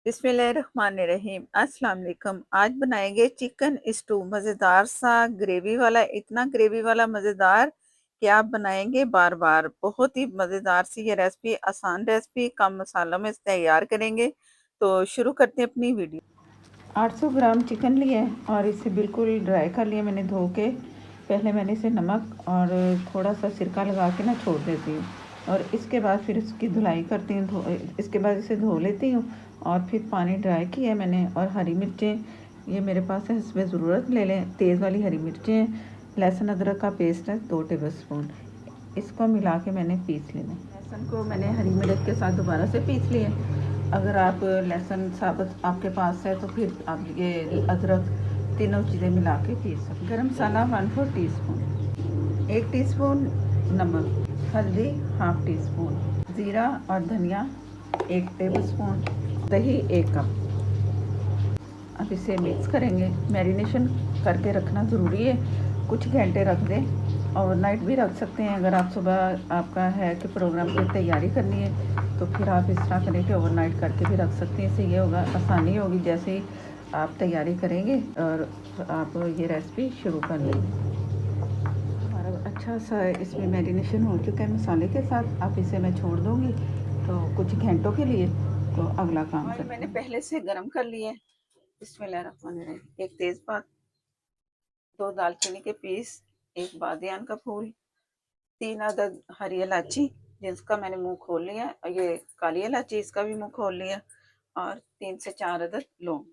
बिस्मिल्लाहिर्रहमानिर्रहीम। अस्सलाम वालेकुम। आज बनाएंगे चिकन स्टू, मज़ेदार सा ग्रेवी वाला, इतना ग्रेवी वाला मज़ेदार कि आप बनाएंगे बार बार। बहुत ही मज़ेदार सी ये रेसिपी, आसान रेसिपी, कम मसालों में तैयार करेंगे। तो शुरू करते हैं अपनी वीडियो। 800 ग्राम चिकन लिया है और इसे बिल्कुल ड्राई कर लिया मैंने धो के। पहले मैंने इसे नमक और थोड़ा सा सिरका लगा के ना छोड़ देती हूँ, और इसके बाद फिर इसकी धुलाई करती हूँ। इसके बाद इसे धो लेती हूँ और फिर पानी ड्राई किया है मैंने। और हरी मिर्चें ये मेरे पास है, इसमें ज़रूरत ले लें। तेज़ वाली हरी मिर्चें, लहसुन अदरक का पेस्ट है 2 टेबल स्पून। इसको मिला के मैंने पीस लेना। लहसुन को मैंने हरी मिर्च के साथ दोबारा से पीस लिया। अगर आप लहसुन साबुत आपके पास है तो फिर आप ये अदरक तीनों चीज़ें मिला के पीस सकते। गरम मसाला 1/4 टीस्पून, 1 टीस्पून नमक, हल्दी हाफ टी स्पून, ज़ीरा और धनिया 1 टेबल स्पून, दही 1 कप। अब इसे मिक्स करेंगे। मैरिनेशन करके रखना ज़रूरी है, कुछ घंटे रख दें। ओवरनाइट भी रख सकते हैं। अगर आप सुबह आपका है कि प्रोग्राम की तैयारी करनी है तो फिर आप इस तरह करें कि ओवरनाइट करके भी रख सकते हैं। इससे ये होगा, आसानी होगी जैसे ही आप तैयारी करेंगे और आप ये रेसिपी शुरू कर लेंगे। हमारा अच्छा सा इसमें मैरिनेशन हो चुका है मसाले के साथ। अब इसे मैं छोड़ दूँगी तो कुछ घंटों के लिए। तो अगला काम करते हैं। मैंने पहले से गर्म कर लिया है। बिस्मिल्लाहिर्रहमानिर्रहीम। 1 तेज़पात, 2 दालचीनी के पीस, 1 बादियान का फूल, 3 अदद हरी इलायची जिसका मैंने मुंह खोल लिया, और ये काली इलायची इसका भी मुंह खोल लिया, और 3 से 4 अदद लौंग।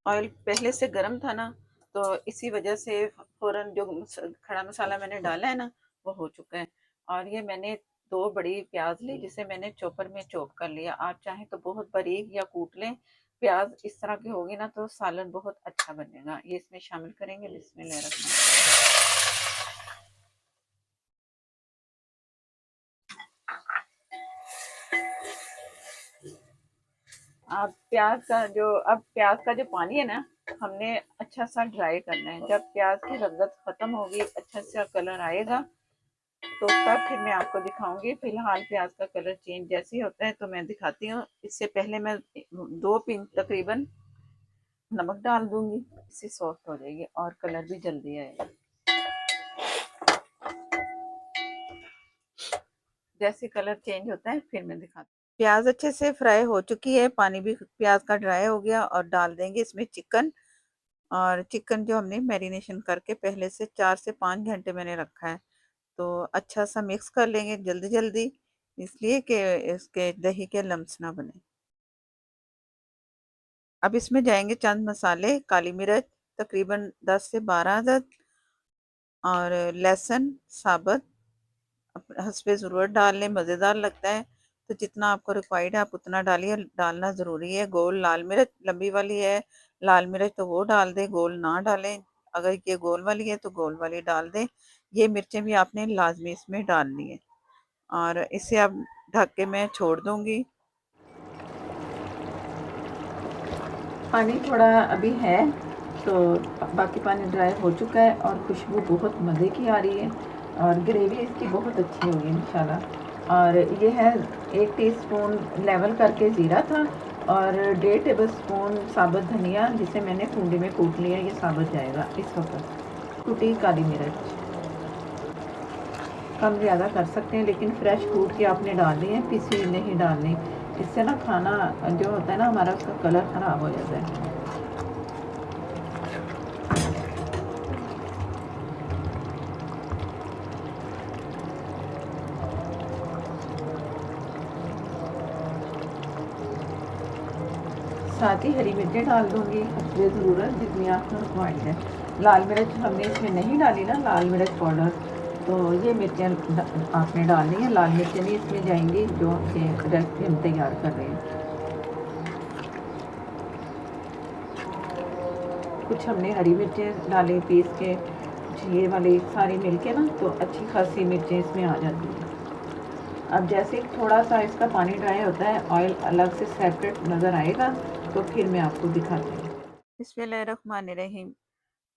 ऑयल पहले से गर्म था ना, तो इसी वजह से फौरन जो खड़ा मसाला मैंने डाला है ना वो हो चुका है। और ये मैंने 2 बड़ी प्याज ली जिसे मैंने चॉपर में चॉप कर लिया। आप चाहें तो बहुत बारीक या कूट लें। प्याज इस तरह की होगी ना तो सालन बहुत अच्छा बनेगा। ये इसमें शामिल करेंगे। बिस्मिल्लाहिर्रहमानिर्रहीम। आप प्याज का जो पानी है ना, हमने अच्छा सा ड्राई करना है। जब प्याज की रंगत खत्म होगी, अच्छा सा कलर आएगा, तो तब फिर मैं आपको दिखाऊंगी। फिलहाल प्याज का कलर चेंज जैसे ही होता है तो मैं दिखाती हूँ। इससे पहले मैं 2 पिंच तकरीबन नमक डाल दूंगी। इससे सॉफ्ट हो जाएगी और कलर भी जल्दी आएगा। जैसे कलर चेंज होता है फिर मैं दिखाती हूँ। प्याज अच्छे से फ्राई हो चुकी है, पानी भी प्याज का ड्राई हो गया, और डाल देंगे इसमें चिकन। और चिकन जो हमने मैरिनेशन करके पहले से 4 से 5 घंटे मैंने रखा है, तो अच्छा सा मिक्स कर लेंगे जल्दी जल्दी, इसलिए कि इसके दही के लम्स ना बने। अब इसमें जाएंगे चंद मसाले। काली मिर्च तकरीबन 10 से 12 अदद, और लहसुन साबुत हस्बे ज़रूरत डाल लें, मज़ेदार लगता है। तो जितना आपको रिक्वायर्ड है आप उतना डालिए, डालना ज़रूरी है। गोल लाल मिर्च लंबी वाली है, लाल मिर्च तो वो डाल दें, गोल ना डालें। अगर ये गोल वाली है तो गोल वाली डाल दें। ये मिर्चें भी आपने लाजमी इसमें डालनी है। और इसे अब ढक के मैं छोड़ दूँगी। पानी थोड़ा अभी है, तो बाकी पानी ड्राई हो चुका है और खुशबू बहुत मज़े की आ रही है, और ग्रेवी इसकी बहुत अच्छी होगी इंशाल्लाह। और ये है 1 टीस्पून लेवल करके ज़ीरा था, और 1.5 टेबल स्पून साबुत धनिया जिसे मैंने कूंडी में कूट लिया, ये साबुत जाएगा इस वक्त। कुटी काली मिर्च कम ज़्यादा कर सकते हैं, लेकिन फ्रेश कूट के आपने डालनी है, पिसी नहीं डालनी। इससे ना खाना जो होता है ना हमारा, उसका कलर ख़राब हो जाता है। साथ ही हरी मिर्चें डाल दूँगी हस्बे ज़रूरत, जितनी आपको रिक्वायर्ड है। लाल मिर्च हमने इसमें नहीं डाली ना, लाल मिर्च पाउडर, तो ये मिर्चें आपने डालनी है। लाल मिर्चें नहीं इसमें जाएंगी जो रेसिपी हम तैयार कर रहे हैं। कुछ हमने हरी मिर्चें डाली पीस के, ये वाली सारी मिलके ना तो अच्छी खासी मिर्चें इसमें आ जाती हैं। अब जैसे थोड़ा सा इसका पानी ड्राई होता है, ऑयल अलग से सेपरेट नज़र आएगा, तो फिर मैं आपको दिखाती हूँ। बिस्मिल्लाहिर्रहमानिर्रहीम।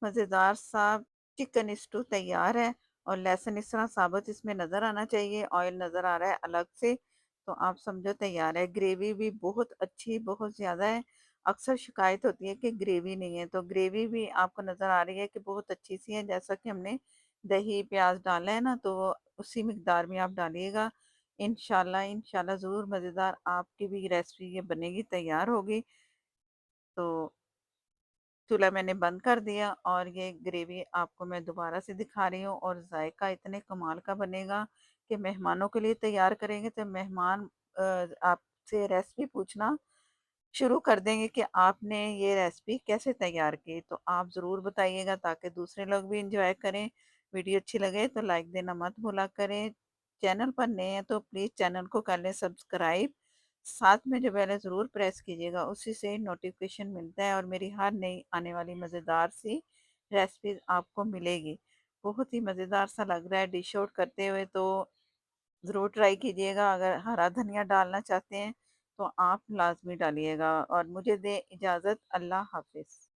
मज़ेदार सा चिकन स्टू तैयार है, और लहसुन इस तरह साबुत इसमें नज़र आना चाहिए, ऑयल नज़र आ रहा है अलग से। तो आप समझो तैयार है। ग्रेवी भी बहुत अच्छी, बहुत ज़्यादा है। अक्सर शिकायत होती है कि ग्रेवी नहीं है, तो ग्रेवी भी आपको नज़र आ रही है कि बहुत अच्छी-सी है। जैसा कि हमने दही, प्याज़ डाला है ना, तो उसी मिक़दार में आप डालिएगा। इंशाल्लाह, इंशाल्लाह ज़रूर मज़ेदार आपकी भी रेसिपी ये बनेगी, तैयार होगी। तो चूल्हा मैंने बंद कर दिया और ये ग्रेवी आपको मैं दोबारा से दिखा रही हूँ, और जायका इतने कमाल का बनेगा कि मेहमानों के लिए तैयार करेंगे तो मेहमान आपसे रेसिपी पूछना शुरू कर देंगे कि आपने ये रेसिपी कैसे तैयार की। तो आप ज़रूर बताइएगा ताकि दूसरे लोग भी इंजॉय करें। वीडियो अच्छी लगे तो लाइक देना मत भूला करें। चैनल पर नए हैं तो प्लीज़ चैनल को कर लें सब्सक्राइब। साथ में जो बेल है ज़रूर प्रेस कीजिएगा, उसी से नोटिफिकेशन मिलता है और मेरी हर नई आने वाली मज़ेदार सी रेसिपीज़ आपको मिलेगी। बहुत ही मज़ेदार सा लग रहा है डिश आउट करते हुए, तो ज़रूर ट्राई कीजिएगा। अगर हरा धनिया डालना चाहते हैं तो आप लाज़मी डालिएगा, और मुझे दें इजाज़त। अल्लाह हाफ़िज़।